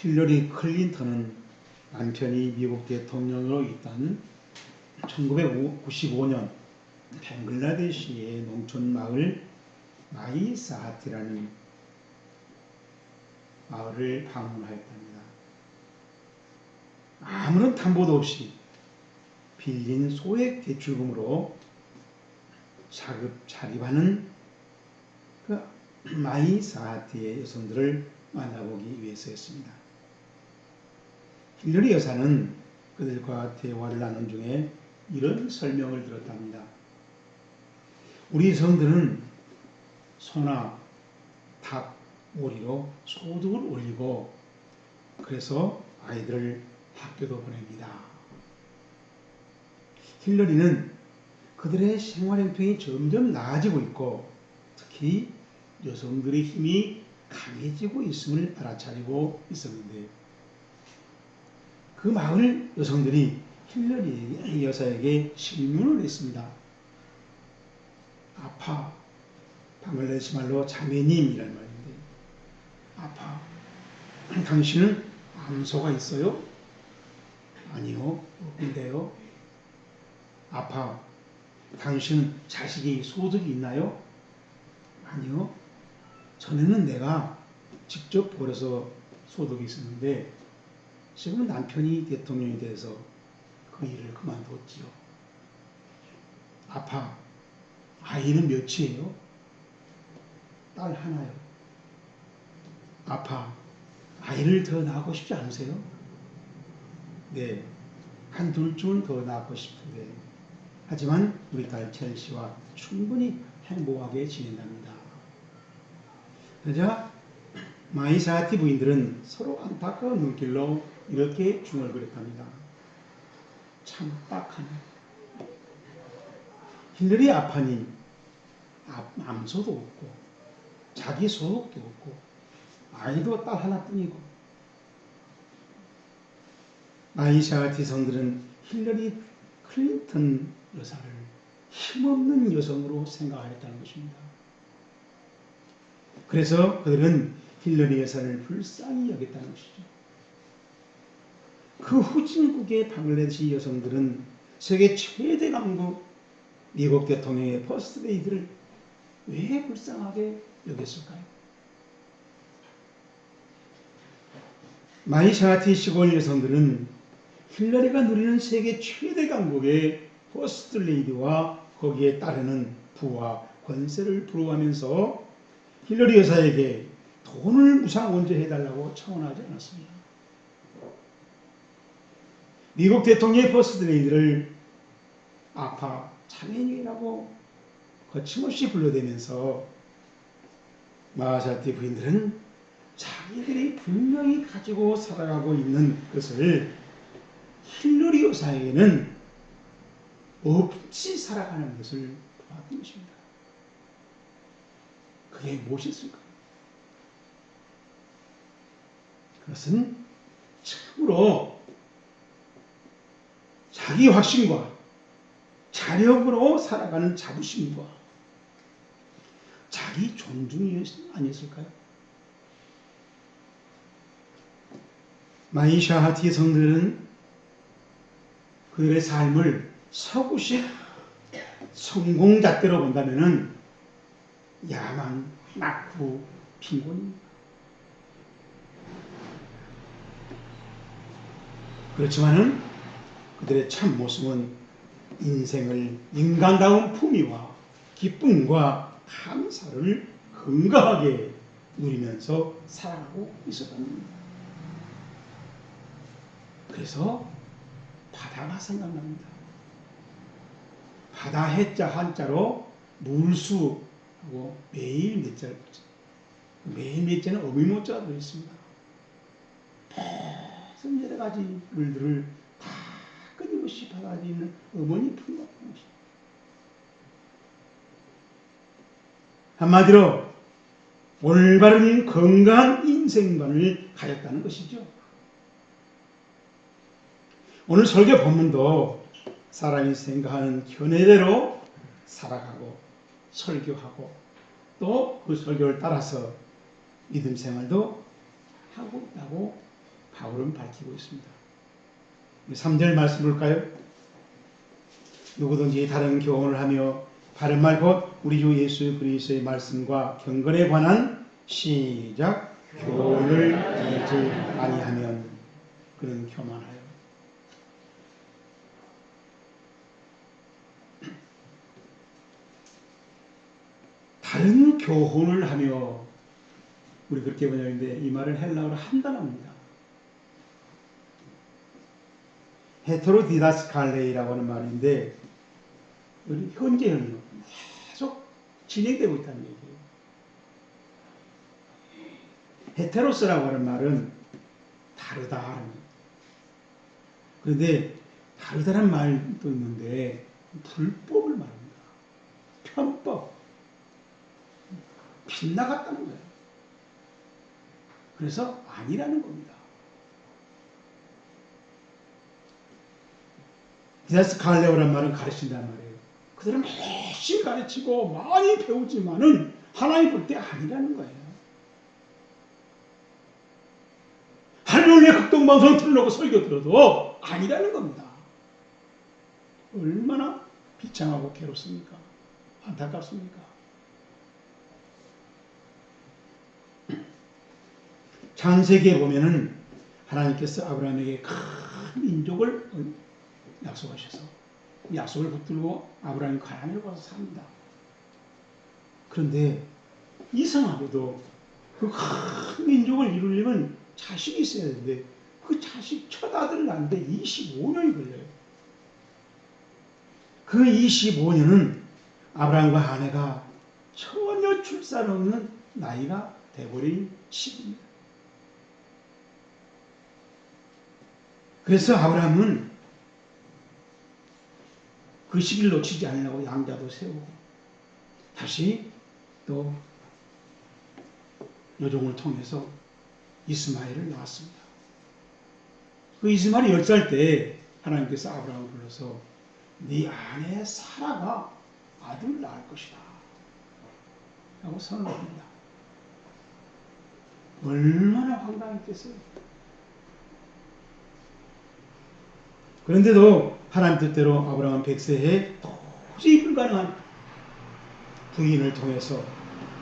힐러리 클린턴은 남편이 미국 대통령으로 있던 1995년 벵글라데시의 농촌 마을 마이사하티라는 마을을 방문하였답니다. 아무런 담보도 없이 빌린 소액 대출금으로 자립하는 그 마이사하티의 여성들을 만나보기 위해서였습니다. 힐러리 여사는 그들과 대화를 나눈 중에 이런 설명을 들었답니다. 우리 여성들은 소나 닭, 오리로 소득을 올리고 그래서 아이들을 학교도 보냅니다. 힐러리는 그들의 생활 형편이 점점 나아지고 있고 특히 여성들의 힘이 강해지고 있음을 알아차리고 있었는데 그 마을 여성들이 힐러리 여사에게 질문을 했습니다. 아파, 방글라데시 말로 자매님이라는 말인데 아파, 당신은 암소가 있어요? 아니요, 없는데요. 아파, 당신은 자식이 소득이 있나요? 아니요. 전에는 내가 직접 벌어서 소득이 있었는데 지금은 남편이 대통령이 돼서 그 일을 그만뒀지요. 아파, 아이는 몇이에요? 딸 하나요. 아파, 아이를 더 낳고 싶지 않으세요? 네, 한 둘쯤은 더 낳고 싶은데 하지만 우리 딸 첼시와 충분히 행복하게 지낸답니다. 그러자 마이사하티 부인들은 서로 안타까운 눈길로 이렇게 중얼거렸답니다. 참 딱하네. 힐러리 아파니 암소도 없고 자기 소득도 없고 아이도 딸 하나뿐이고 마이사하티 성들은 힐러리 클린턴 여사를 힘없는 여성으로 생각하였다는 것입니다. 그래서 그들은 힐러리 여사를 불쌍히 여겼다는 것이죠. 그 후진국의 방글라데시 여성들은 세계 최대 강국 미국 대통령의 퍼스트 레이디를 왜 불쌍하게 여겼을까요? 마이샤티 시골 여성들은 힐러리가 누리는 세계 최대 강국의 퍼스트 레이디와 거기에 따르는 부와 권세를 부러워하면서 힐러리 여사에게 돈을 무상 원조해달라고 청원하지 않았습니다. 미국 대통령의 퍼스트 레이디를 아파 자매님이라고 거침없이 불러대면서 마하샤티 부인들은 자기들이 분명히 가지고 살아가고 있는 것을 힐러리 여사에게는 없이 살아가는 것을 보았던 것입니다. 그게 무엇이었을까요? 그것은 참으로 자기 확신과 자력으로 살아가는 자부심과 자기 존중이 아니었을까요? 마이샤하티 성들은 그들의 삶을 서구식 성공잣대로 본다면 야망, 낙후, 빈곤입니다. 그렇지만은 그들의 참 모습은 인생을 인간다운 품위와 기쁨과 감사를 건강하게 누리면서 살아가고 있었다는 겁니다. 그래서 바다가 생각납니다. 바다 해자 한자로 물수하고 매일 몇 자를 붙여. 매일 몇 자는 어미모자가 들어있습니다. 무슨 여러 가지 물들을 다 끊임없이 받아들이는 어머니 품 같은 것입니다. 한마디로 올바른 건강한 인생관을 가졌다는 것이죠. 오늘 설교 본문도 사람이 생각하는 견해대로 살아가고 설교하고 또 그 설교를 따라서 믿음 생활도 하고 있다고 바울은 밝히고 있습니다. 3절 말씀 볼까요? 누구든지 다른 교훈을 하며 바른 말 곧 우리 주 예수 그리스도의 말씀과 경건에 관한 시작 교훈을 듣지 아니하면 그는 교만하여. 다른 교훈을 하며, 우리 그렇게 번역했는데 이 말은 헬라어로 한단어입니다. 헤테로디다스칼레이라고 하는 말인데 현재는요 계속 진행되고 있다는 얘기예요. 헤테로스라고 하는 말은 다르다 하는 거예요. 그런데 다르다는 말도 있는데 불법을 말합니다. 편법, 빗나갔다는 거예요. 그래서 아니라는 겁니다. 디다스칼레오란 말은 가르친다는 말이에요. 그들은 열심히 가르치고 많이 배우지만은 하나님 볼 때 아니라는 거예요. 할렐루야 극동방송 틀어놓고 설교 들어도 아니라는 겁니다. 얼마나 비참하고 괴롭습니까? 안타깝습니까? 창세기에 보면은 하나님께서 아브라함에게 큰 민족을 약속하셔서 약속을 붙들고 아브라함이 가나안에 가서 삽니다. 그런데 이상하게도 그 큰 민족을 이루려면 자식이 있어야 되는데 그 자식 첫 아들을 낳는데 25년이 걸려요. 그 25년은 아브라함과 아내가 전혀 출산 없는 나이가 돼버린 시기입니다. 그래서 아브라함은 그 시기를 놓치지 않으려고 양자도 세우고 다시 또 여종을 통해서 이스마엘을 낳았습니다. 그 이스마엘이 10살 때 하나님께서 아브라함을 불러서 네 아내 사라가 아들을 낳을 것이다 라고 선언합니다. 얼마나 황당했겠어요. 그런데도 하나님 뜻대로 아브라함은 100세에 도저히 불가능한 부인을 통해서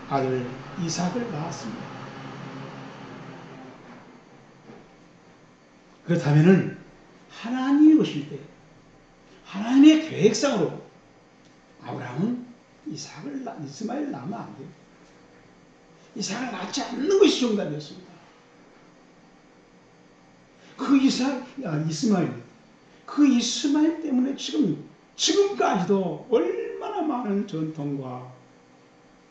아들 이삭을 낳았습니다. 그렇다면은 하나님이 오실 때 하나님의 계획상으로 아브라함은 이스마엘을 낳으면 안 돼요. 이삭을 낳지 않는 것이 정답이었습니다. 그 이스마엘 때문에 지금까지도 얼마나 많은 전통과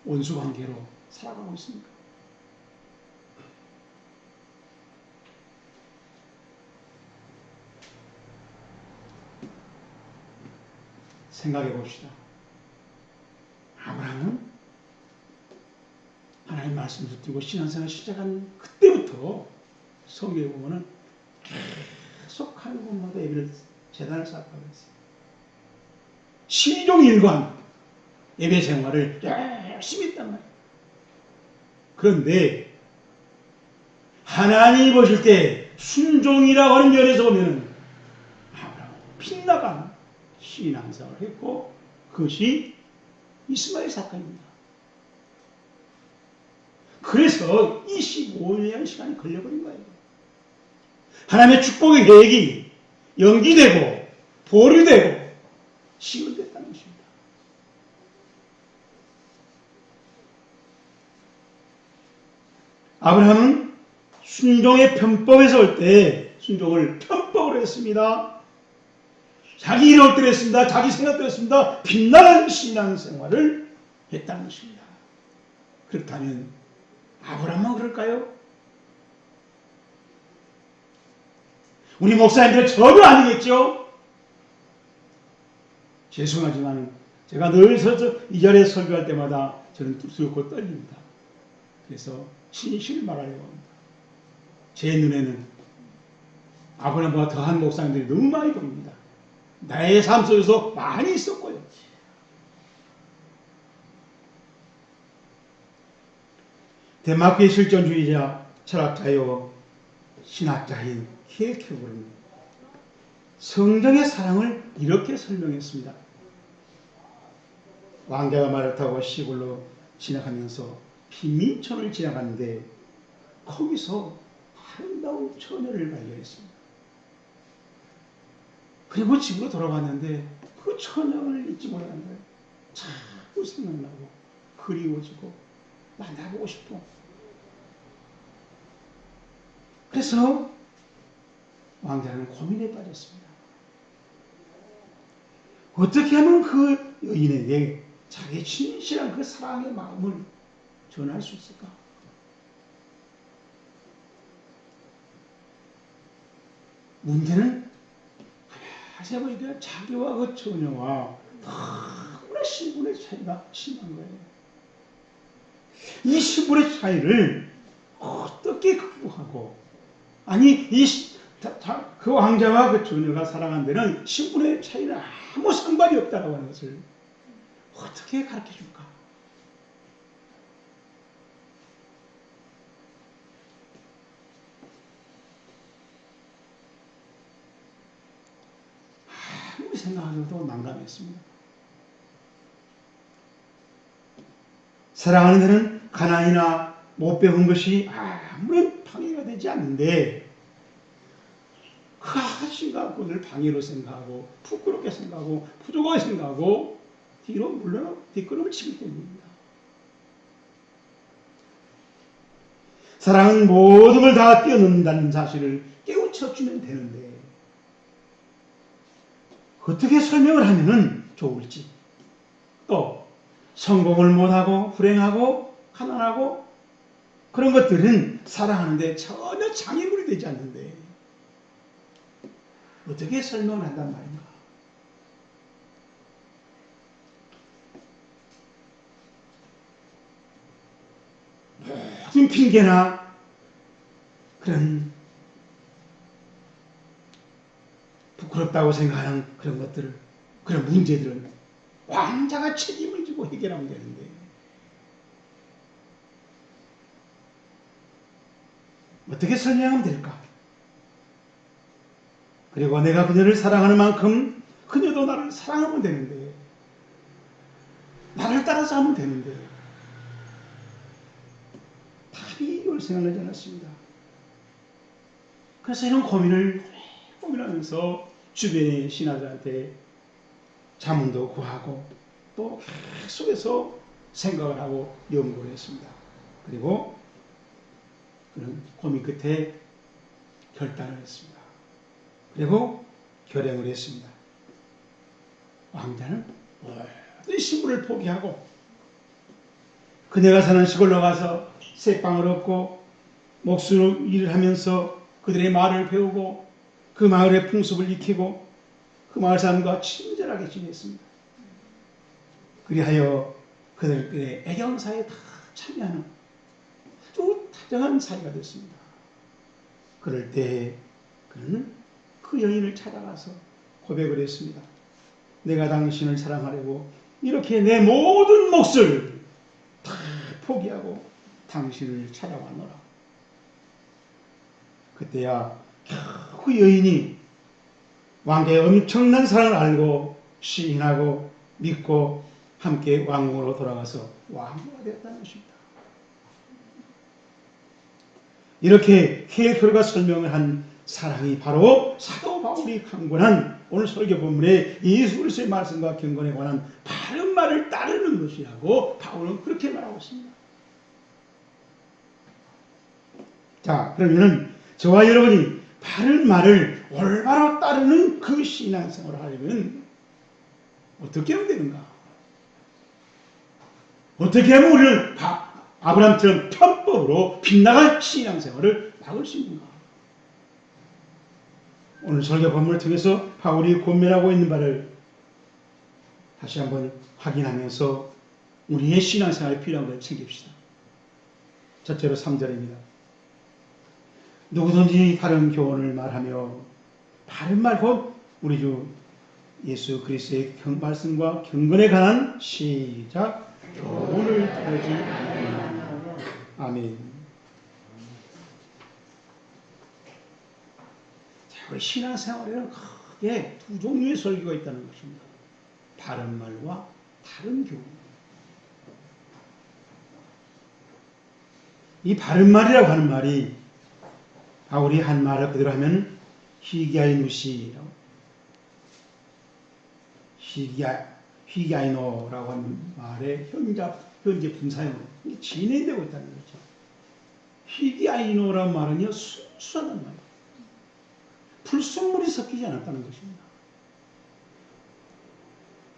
원수관계로 살아가고 있습니까? 생각해 봅시다. 아브라함은 하나님 말씀 듣고 신앙생활 시작한 그때부터 성경에 보면은 계속 하는 곳마다 제단을 쌓았다고 했어요. 시종일관 예배 생활을 열심히 했단 말이에요. 그런데 하나님이 보실 때 순종이라고 하는 면에서 보면은 아브라함은 빗나간 신앙생활을 했고 그것이 이스마엘 사건입니다. 그래서 25년의 시간이 걸려버린 거예요. 하나님의 축복의 계획이 연기되고 보류되고 시간됐다는 것입니다. 아브라함은 순종의 편법에서 올 때 순종을 편법으로 했습니다. 자기 이름대로 했습니다. 자기 생각대로 했습니다. 빛나는 신앙생활을 했다는 것입니다. 그렇다면 아브라함은 그럴까요? 우리 목사님들은 전혀 아니겠죠? 죄송하지만 제가 늘 이 자리에 설교할 때마다 저는 두렵고 떨립니다. 그래서 진실을 말하려고 합니다. 제 눈에는 아브라함보다 더한 목사님들이 너무 많이 보입니다. 나의 삶 속에서 많이 있었고요. 덴마크의 실존주의자 철학자요 신학자인 킬케고르는 성경의 사랑을 이렇게 설명했습니다. 왕자가 말을 타고 시골로 지나가면서 빈민촌을 지나갔는데 거기서 아름다운 처녀를 발견했습니다. 그리고 집으로 돌아왔는데 그 처녀를 잊지 못하는 거예요. 자꾸 생각나고 그리워지고 만나보고 싶고. 그래서 왕자는 고민에 빠졌습니다. 어떻게 하면 그 여인에게 자기의 진실한 그 사랑의 마음을 전할 수 있을까? 문제는 가만히 보니까 자기와 그 처녀와 너무나 신분의 차이가 심한 거예요. 이 신분의 차이를 어떻게 극복하고, 아니 그 왕자와 그 처녀가 사랑한 데는 신분의 차이는 아무 상관이 없다고 하는 것을 어떻게 가르쳐 줄까? 아무리 생각해도 난감했습니다. 사랑하는 데는 가난이나 못 배운 것이 아무런 방해가 되지 않는데 그 아가씨가 그것을 방해로 생각하고 부끄럽게 생각하고 부족하게 생각하고 뒤로 물러나고 뒷걸음을 치기 때문입니다. 사랑은 모든 걸 다 뛰어넘는다는 사실을 깨우쳐주면 되는데 어떻게 설명을 하면 좋을지, 또 성공을 못하고 불행하고 가난하고 그런 것들은 사랑하는데 전혀 장애물이 되지 않는데 어떻게 설명을 한단 말인가? 모든 핑계나 그런 부끄럽다고 생각하는 그런 것들을, 그런 문제들은 왕자가 책임을 지고 해결하면 되는데 어떻게 설명하면 될까? 그리고 내가 그녀를 사랑하는 만큼 그녀도 나를 사랑하면 되는데, 나를 따라서 하면 되는데 답이 올 생각나지 않았습니다. 그래서 이런 고민하면서 주변의 신하들한테 자문도 구하고 또 계속해서 생각을 하고 연구를 했습니다. 그리고 그런 고민 끝에 결단을 했습니다. 그리고 결행을 했습니다. 왕자는 모든 신분을 포기하고 그녀가 사는 시골로 가서 새빵을 얻고 목수로 일을 하면서 그들의 말을 배우고 그 마을의 풍습을 익히고 그 마을 사람과 친절하게 지냈습니다. 그리하여 그들의 애경사에 다 참여하는 아주 다정한 사이가 됐습니다. 그럴 때 그는 그 여인을 찾아가서 고백을 했습니다. 내가 당신을 사랑하려고 이렇게 내 모든 몫을 다 포기하고 당신을 찾아왔노라. 그때야 그 여인이 왕자의 엄청난 사랑을 알고 시인하고 믿고 함께 왕궁으로 돌아가서 왕후가 되었다는 것입니다. 이렇게 킬케고르가 설명을 한 사랑이 바로 사도 바울이 강권한 오늘 설교 본문의 예수 그리스도의 말씀과 경건에 관한 바른 말을 따르는 것이라고 바울은 그렇게 말하고 있습니다. 자, 그러면은 저와 여러분이 바른 말을 올바로 따르는 그 신앙생활을 하려면 어떻게 하면 되는가? 어떻게 하면 우리는 아브라함처럼 편법으로 빗나갈 신앙생활을 막을 수 있는가? 오늘 설교 본문을 통해서 바울이 권면하고 있는 바를 다시 한번 확인하면서 우리의 신앙생활에 필요한 걸 챙깁시다. 첫째로 3절입니다. 누구든지 바른 교훈을 말하며, 바른 말 곧 우리 주 예수 그리스도의 말씀과 경건에 관한 시작 교훈을 따르지 않으나. 아멘. 우리 신앙생활에는 크게 두 종류의 설교가 있다는 것입니다. 바른 말과 다른 교훈. 이 바른 말이라고 하는 말이 바울이 한 말을 그대로 하면 히기아이누시라고, 히기아이노라고 하는 말의 현재 분사형으로 진행되고 있다는 거죠. 히기아이노라는 말은요, 순수하다는 말이에요. 불순물이 섞이지 않았다는 것입니다.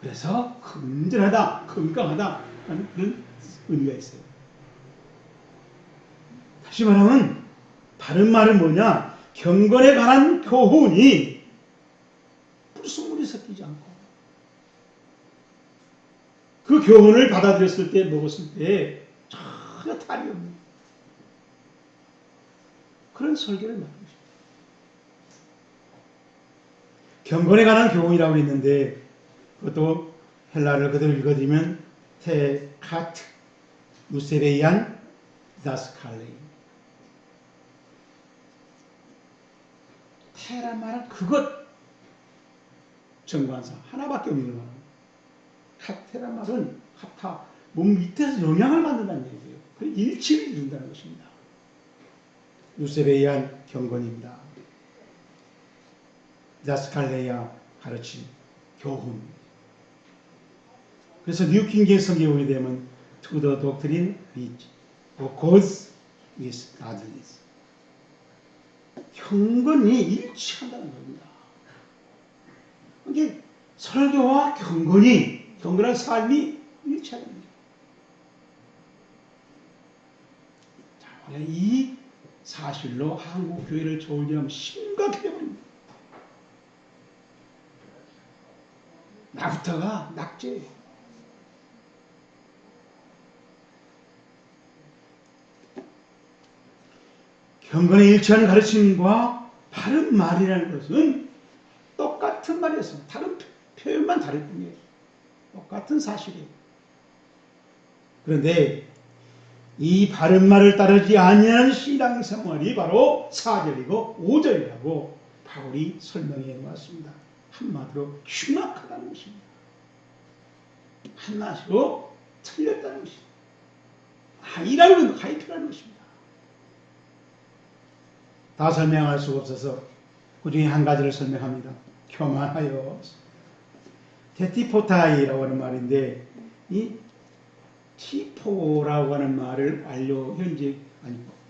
그래서 건전하다, 건강하다 하는 그런 의미가 있어요. 다시 말하면 바른 말은 뭐냐? 경건에 관한 교훈이 불순물이 섞이지 않고 그 교훈을 받아들였을 때, 먹었을 때 전혀 탈이 없는 그런 설교를 말하는 것입니다. 경건에 관한 교훈이라고 했는데 그것도 헬라를 그대로 읽어드리면 테카트 무세레이안 다스칼레이. 테란 말은 그것 정관사 하나밖에 없는 말입니다. 카테란 말은 카타 몸 밑에서 영향을 받는다는 얘기예요. 그 일치를 이룬다는 것입니다. 유세베이안 경건입니다. 다스칼레이아 가르침 교훈. 그래서 뉴킹제임 성경에 오게 되면 to the doctrine which goes with godliness. 경건이 일치한다는 겁니다. 이게 설교와 경건한 삶이 일치하는 겁니다. 자, 이 사실로 한국 교회를 저울질하면 심각해 버립니다. 나부터가 낙제예요. 경건에 일치하는 가르침과 바른 말이라는 것은 똑같은 말이었습니다. 다른 표현만 다를 뿐이에요. 똑같은 사실이에요. 그런데 이 바른 말을 따르지 아니하는 신앙생활이 바로 4절이고 5절이라고 바울이 설명해 놓았습니다. 한마디로 흉악하다는 것입니다. 한마디로 틀렸다는 것입니다. 아니라는 가이표라는 것입니다. 다 설명할 수가 없어서 그 중에 한 가지를 설명합니다. 교만하여. 테티포타이라고 하는 말인데 이 티포라고 하는 말을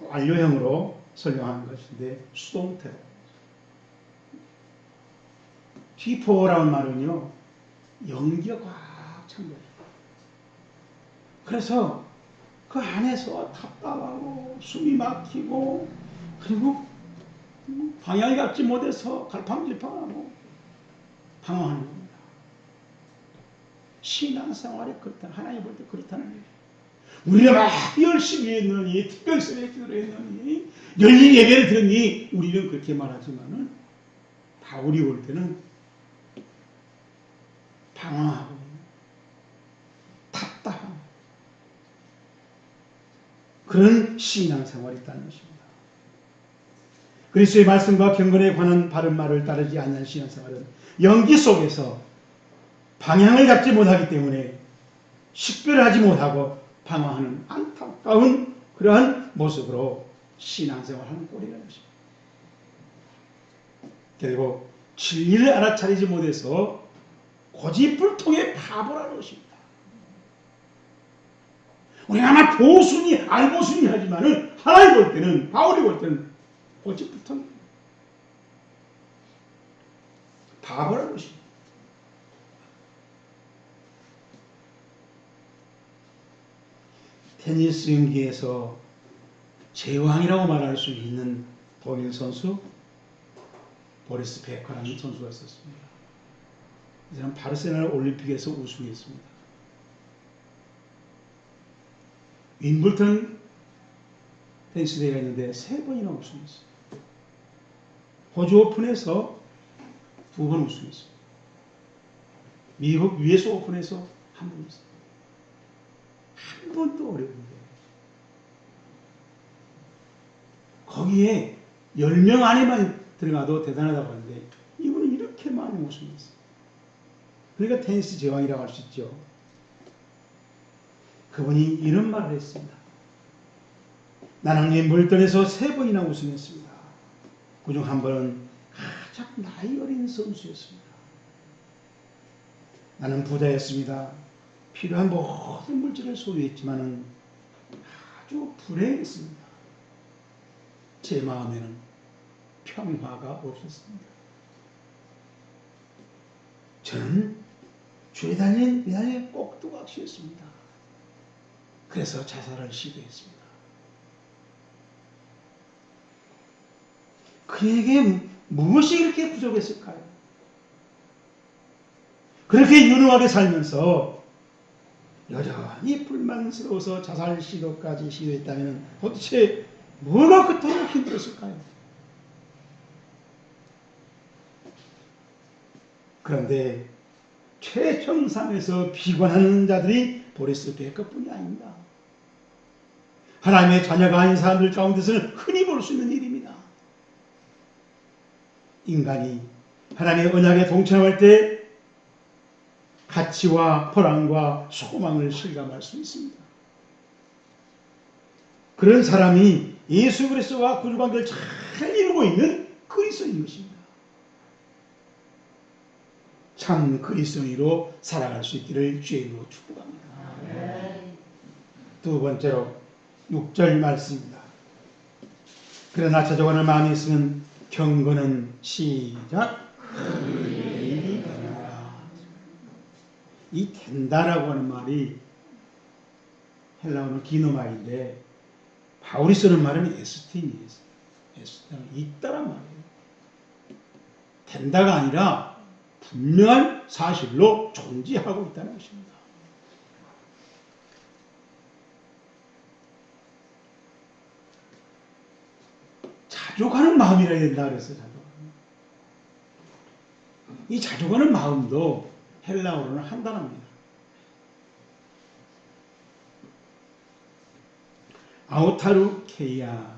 완료형으로 설명하는 것인데 수동태로. 티포라는 말은요 연기가 꽉 찬 거예요. 그래서 그 안에서 답답하고 숨이 막히고 그리고 방향을 잡지 못해서 갈팡질팡하고 방황하는 겁니다. 신앙생활이 그렇다는, 하나님 볼 때 그렇다는 거예요. 우리가 막 열심히 했느니, 특별성에 기도를 했느니, 열린 예배를 들었니, 우리는 그렇게 말하지만은 바울이 볼 때는 방황하고 답답한 그런 신앙생활이 있다는 것입니다. 그리스도의 말씀과 경건에 관한 바른 말을 따르지 않는 신앙생활은 연기 속에서 방향을 잡지 못하기 때문에 식별하지 못하고 방황하는 안타까운 그러한 모습으로 신앙생활하는 꼴이라는 것입니다. 결국 진리를 알아차리지 못해서 고집불통의 바보라는 것입니다. 우리가 아마 보수니 알보수니 하지만은 하나님 볼 때는, 바울이 볼 때는 고집불통이에요. 바보라는 것입니다. 테니스 경기에서 제왕이라고 말할 수 있는 독일 선수 보리스 베커라는 선수가 있었습니다. 이 사람 바르셀로나 올림픽에서 우승했습니다. 윈블턴 테니스 대회가 있는데 3번이나 우승했어요. 호주 오픈에서 2번 우승했어요. 미국 US 오픈에서 1번 우승했어요. 한 번도 어려운데 거기에 10명 안에만 들어가도 대단하다고 하는데 이분은 이렇게 많이 웃으면서 그러니까 테니스 제왕이라고 할 수 있죠. 그분이 이런 말을 했습니다. 나는 몰던에서 3번이나 우승했습니다. 그중 한 번은 가장 나이 어린 선수였습니다. 나는 부자였습니다. 필요한 모든 물질을 소유했지만 아주 불행했습니다. 제 마음에는 평화가 없었습니다. 저는 주에 달린 매달에 꼭두각시였습니다. 그래서 자살을 시도했습니다. 그에게 무엇이 그렇게 부족했을까요? 그렇게 유능하게 살면서 여전히 불만스러워서 자살 시도까지 시도했다면 도대체 뭐가 그토록 힘들었을까요? 그런데 최정상에서 비관하는 자들이 보리스 베커뿐이 아닙니다. 하나님의 자녀가 아닌 사람들 가운데서는 흔히 볼 수 있는 일입니다. 인간이 하나님의 언약에 동참할 때 가치와 보람과 소망을 실감할 수 있습니다. 그런 사람이 예수 그리스도와 구주관계를 잘 이루고 있는 그리스도인 것입니다. 참 그리스도인으로 살아갈 수 있기를 주의 이름으로 축복합니다. 두 번째로 6절 말씀입니다. 그러나 자족하는 마음이 있으면 경건은 시작 의인이 된다. 이 된다라고 하는 말이 헬라어는 기노마인데 바울이 쓰는 말은 에스틴이에요. 에스틴은 있다란 말이에요. 된다가 아니라 분명한 사실로 존재하고 있다는 것입니다. 자족하는 마음이라 해야 된다 그랬어요. 이 자족하는 마음도 헬라어로는 한 단어입니다. 아우타루케이아,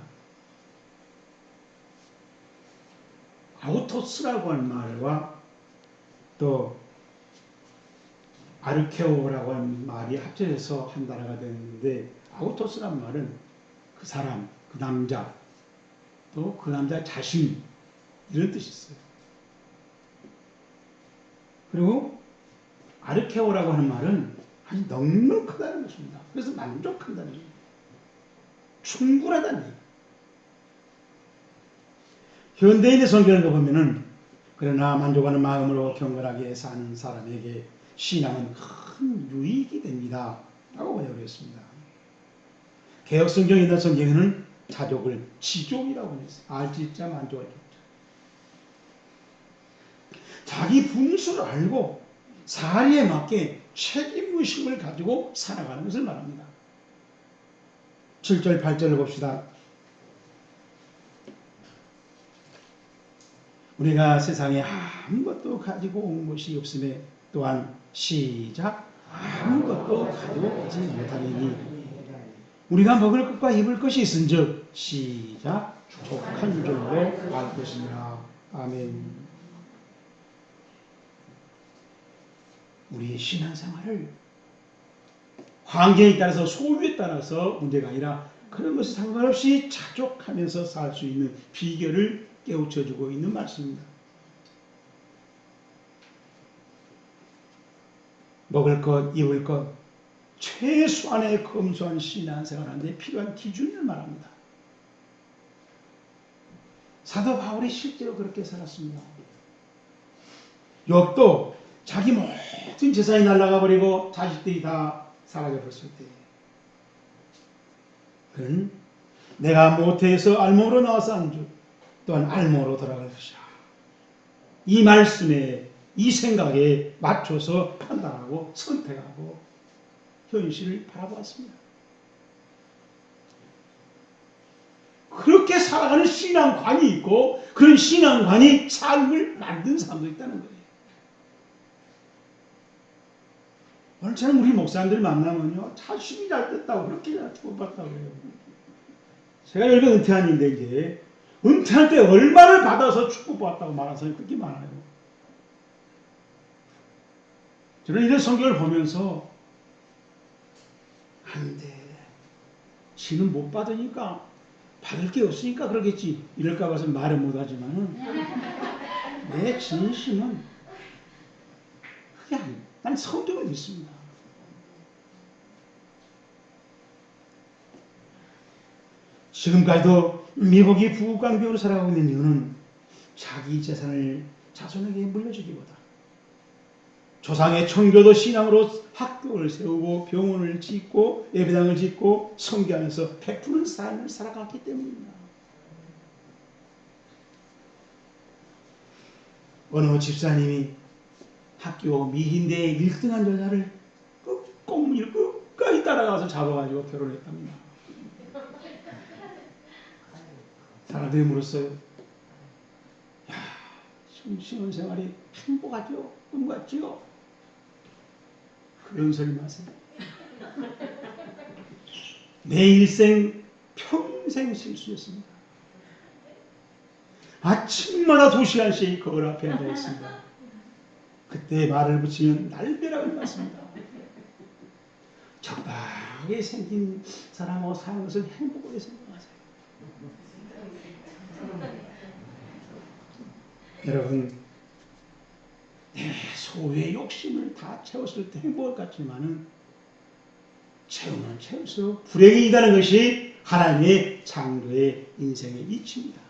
아우토스라고 하는 말과 또 아르케오라고 하는 말이 합쳐져서 한 단어가 되는데, 아우토스라는 말은 그 사람, 그 남자, 또 그 남자 자신, 이런 뜻이 있어요. 그리고 아르케오라고 하는 말은 아주 넉넉하다는 것입니다. 그래서 만족한다는 것입니다. 충분하다는 얘기예요. 현대인의 성경을 보면은 그러나 만족하는 마음으로 경건하게 사는 사람에게 신앙은 큰 유익이 됩니다 라고 번역을 했습니다. 개혁성경에 있는 성경에는 자족을 지족이라고 했어요. 알지자 만족할 때 자기 분수를 알고 사리에 맞게 책임의식을 가지고 살아가는 것을 말합니다. 7절 8절을 봅시다. 우리가 세상에 아무것도 가지고 온 것이 없음에 또한 시작 아무것도 가지고 오지 못하리니 우리가 먹을 것과 입을 것이 있은즉 시작 족한 줄로 알 것이니라. 아멘. 우리의 신앙생활을 환경에 따라서 소유에 따라서 문제가 아니라 그런 것이 상관없이 자족하면서 살 수 있는 비결을 깨우쳐주고 있는 말씀입니다. 먹을 것, 입을 것, 최소한의 검소한 신앙생활하는데 필요한 기준을 말합니다. 사도 바울이 실제로 그렇게 살았습니다. 욥도 자기 모든 재산이 날아가 버리고 자식들이 다 사라져 버렸을 때 그는 내가 모태에서 알몸으로 나와서 안주 또한 알몸으로 돌아갈 것이야. 이 말씀에 이 생각에 맞춰서 판단하고 선택하고 현실을 바라보았습니다. 그렇게 살아가는 신앙관이 있고 그런 신앙관이 삶을 만든 사람도 있다는 거예요. 오늘 저는 우리 목사님들 만나면요, 자식이 잘 됐다고 그렇게 잘 축복받다고 해요. 제가 여기 은퇴한인데 이제 은퇴할 때 얼마를 받아서 축복받았다고 말하는 사람이 그렇게 많아요. 저는 이런 성경을 보면서 안 돼. 지는 못 받으니까 받을 게 없으니까 그러겠지. 이럴까 봐서 말은 못하지만은 내 진심은 그냥 난 성경을 믿습니다. 지금까지도 미국이 부강병으로 살아가고 있는 이유는 자기 재산을 자손에게 물려주기보다 조상의 청교도 신앙으로 학교를 세우고 병원을 짓고 예배당을 짓고 성교하면서 베푸는 삶을 살아갔기 때문입니다. 어느 집사님이 학교 미인대에 1등한 여자를 꽁무니를 끝까지 따라가서 잡아가지고 결혼했답니다. 사람들이 물었어요. 야, 신혼생활이 행복하죠? 꿈 같죠? 그런 소리 마세요. 내 일생 평생 실수였습니다. 아침마다 2시간씩 거울 앞에 앉아 있습니다. 그때 말을 붙이면 날벼락을 맞습니다. 적당하게 생긴 사람하고 사는 것을 행복하게 생각하세요. 여러분, 내 소유의 욕심을 다 채웠을 때 행복할 것 같지만은 채우면 채울수록 불행이 있다는 것이 하나님의 창조의 인생의 이치입니다.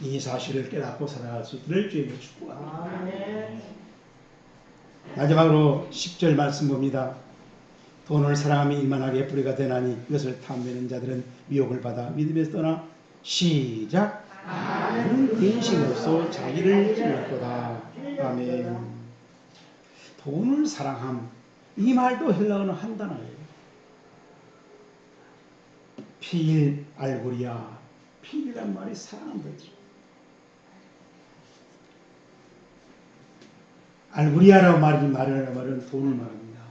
이 사실을 깨닫고 살아갈 수 있기를 주님의 축복합니다. 마지막으로 10절 말씀 봅니다. 돈을 사랑함이 이만하게 뿌리가 되나니 이것을 탐내는 자들은 미혹을 받아 믿음에서 떠나 시작 많은 근심으로써 자기를 찔릴 거다. 아멘. 돈을 사랑함, 이 말도 헬라어는 한 단어예요. 필 알고리아, 필이란 말이 사랑한다죠. 알고리아라고 말은 돈을 말합니다.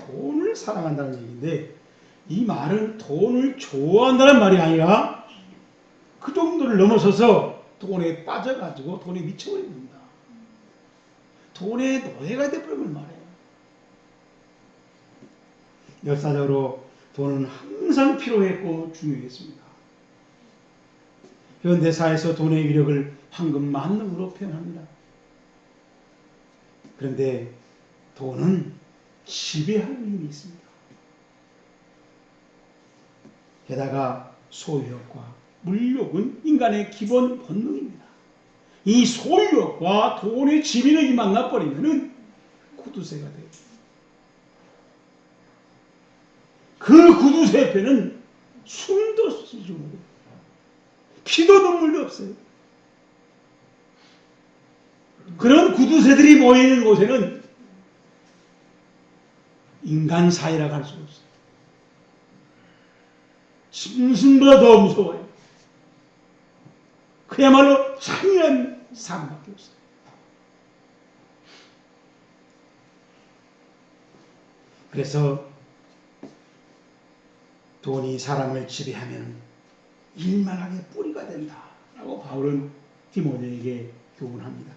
돈을 사랑한다는 얘기인데 이 말은 돈을 좋아한다는 말이 아니라 그 정도를 넘어서서 돈에 빠져가지고 돈에 미쳐버린 겁니다. 돈의 노예가 되어버리는 말이에요. 역사적으로 돈은 항상 필요했고 중요했습니다. 현대사에서 돈의 위력을 황금 만능으로 표현합니다. 그런데 돈은 지배하는 힘이 있습니다. 게다가 소유욕과 물욕은 인간의 기본 본능입니다. 이 소유욕과 돈의 지배력이 만나버리면 구두쇠가 돼요. 그 구두쇠 옆에는 숨도 쉬지 못해요. 피도 눈물도 없어요. 그런 구두쇠들이 모이는 곳에는 인간 사회라고 할 수 없어요. 짐승보다 더 무서워요. 그야말로 잔인한 삶밖에 없어요. 그래서 돈이 사람을 지배하면 일만하게 뿌리가 된다라고 바울은 디모데에게 교훈합니다.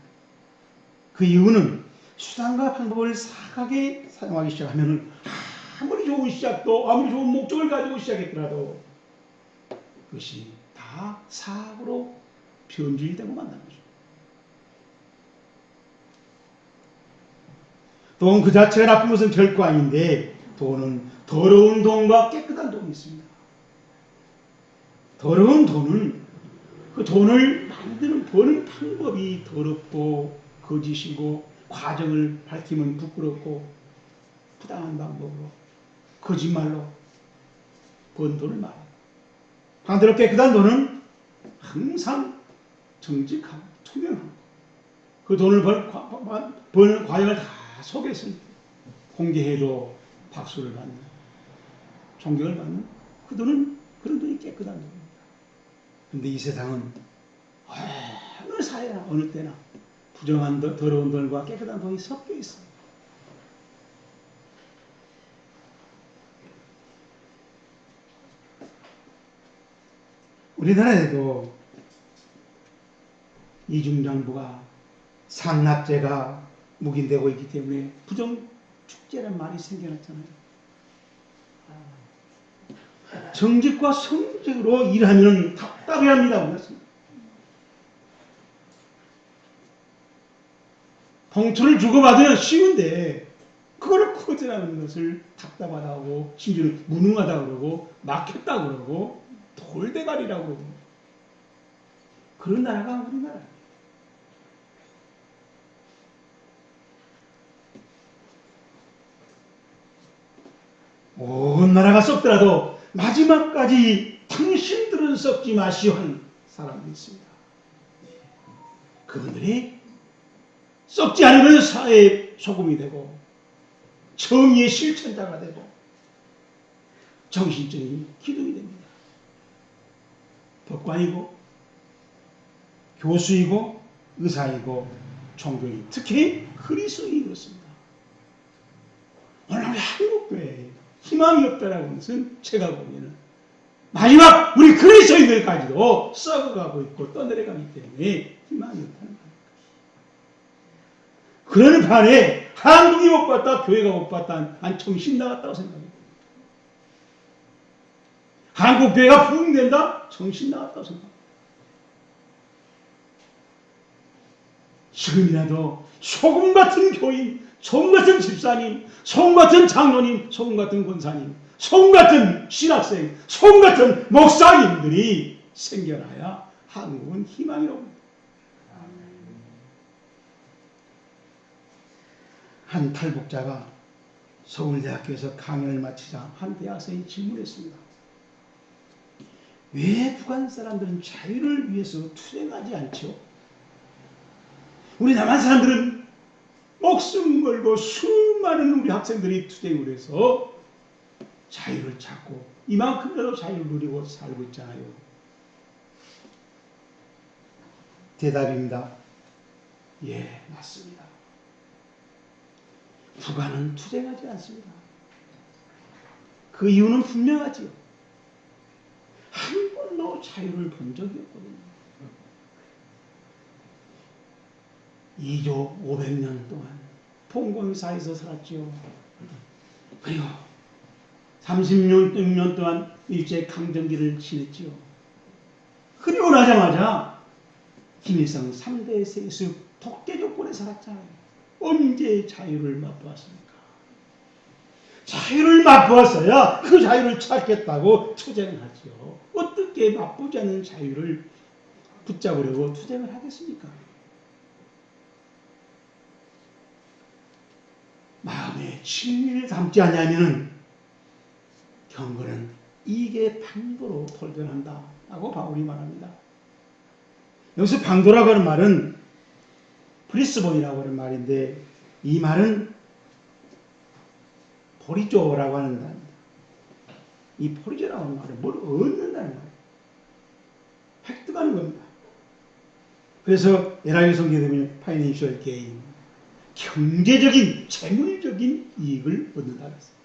그 이유는 수단과 방법을 사악하게 사용하기 시작하면 아무리 좋은 시작도 아무리 좋은 목적을 가지고 시작했더라도 그것이 다 사악으로 변질되고 만나는 거죠. 돈 그 자체가 나쁜 것은 결코 아닌데 돈은 더러운 돈과 깨끗한 돈이 있습니다. 더러운 돈은 그 돈을 버는 방법이 더럽고 거짓이고 과정을 밝히면 부끄럽고 부당한 방법으로 거짓말로 번 돈을 말해요. 반대로 깨끗한 돈은 항상 정직하고 투명하고 그 돈을 버는 과정을 다 속에서 공개해도 박수를 받는 존경을 받는 그 돈은 그런 돈이 깨끗한 돈입니다. 그런데 이 세상은 어느 사회나 어느 때나 부정한 더러운 돈과 깨끗한 돈이 섞여 있어요. 우리나라에도 이중장부가 상납제가 묵인되고 있기 때문에 부정축제란 말이 생겨났잖아요. 정직과 성직으로 일하면 답답해합니다. 봉투를 주고받으면 쉬운데 그거를 거절하는 것을 답답하다고 심지어는 무능하다고 그러고 막혔다고 그러고 돌대가리라고 그러고 그런 나라가 우리나라예요. 온 나라가 썩더라도 마지막까지 당신들은 썩지 마시오 하는 사람들이 있습니다. 그분들이 썩지 않으면 사회의 소금이 되고 정의의 실천자가 되고 정신적인 기둥이 됩니다. 법관이고 교수이고 의사이고 종교인, 특히 그리스도인이 그렇습니다. 오늘 우리 한국교회에 희망이 없다라고 하는 것은 제가 보기에는 마지막 우리 그리스도인들까지도 썩어가고 있고 떠내려가기 때문에 희망이 없다는 겁니다. 그러는 반에 한국이 못 봤다, 교회가 못 봤다, 난 정신 나갔다고 생각합니다. 한국 교회가 부흥된다? 정신 나갔다고 생각합니다. 지금이라도 소금 같은 교인, 소금 같은 집사님, 소금 같은 장로님, 소금 같은 권사님, 소금 같은 신학생, 소금 같은 목사님들이 생겨나야 한국은 희망이라고 합니다. 한 탈북자가 서울대학교에서 강연을 마치자 한 대학생이 질문했습니다. 왜 북한 사람들은 자유를 위해서 투쟁하지 않죠? 우리 남한 사람들은 목숨 걸고 수많은 우리 학생들이 투쟁을 해서 자유를 찾고 이만큼이라도 자유를 누리고 살고 있잖아요. 대답입니다. 예, 맞습니다. 북한은 투쟁하지 않습니다. 그 이유는 분명하지요. 한 번도 자유를 본 적이 없거든요. 2조 500년 동안 봉건사에서 살았지요. 그리고 30년 동안 일제강점기를 지냈지요. 그리고 나자마자 김일성 3대 세습 독재 조건에 살았잖아요. 언제 자유를 맛보았습니까? 자유를 맛보았어야 그 자유를 찾겠다고 투쟁을 하죠. 어떻게 맛보지 않는 자유를 붙잡으려고 투쟁을 하겠습니까? 마음에 진리를 담지 않으면 경건은 이게 방도로 돌변한다 라고 바울이 말합니다. 여기서 방도라고 하는 말은 브리스본이라고 하는 말인데 이 말은 포리조라고 하는 말입니다. 이 포리조라고 하는 말은 뭘 얻는다는 말이에요. 획득하는 겁니다. 그래서 에라이 성경에 보면 파이낸셜 게인, 경제적인, 재물적인 이익을 얻는다 그랬어요.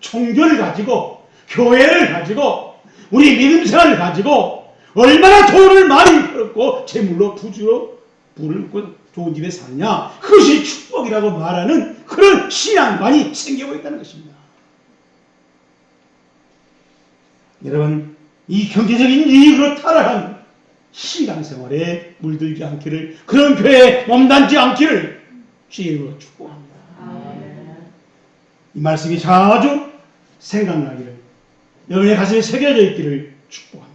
종교를 가지고, 교회를 가지고, 우리 믿음 생활을 가지고 얼마나 돈을 많이 벌었고 재물로 부주로 부를 얻고 좋은 집에 사느냐, 그것이 축복이라고 말하는 그런 신앙관이 생기고 있다는 것입니다. 여러분, 이 경제적인 이익으로 타락한 신앙생활에 물들지 않기를, 그런 교회에 몸담지 않기를 주님으로 축복합니다. 이 말씀이 자주 생각나기를, 여러분의 가슴에 새겨져 있기를 축복합니다.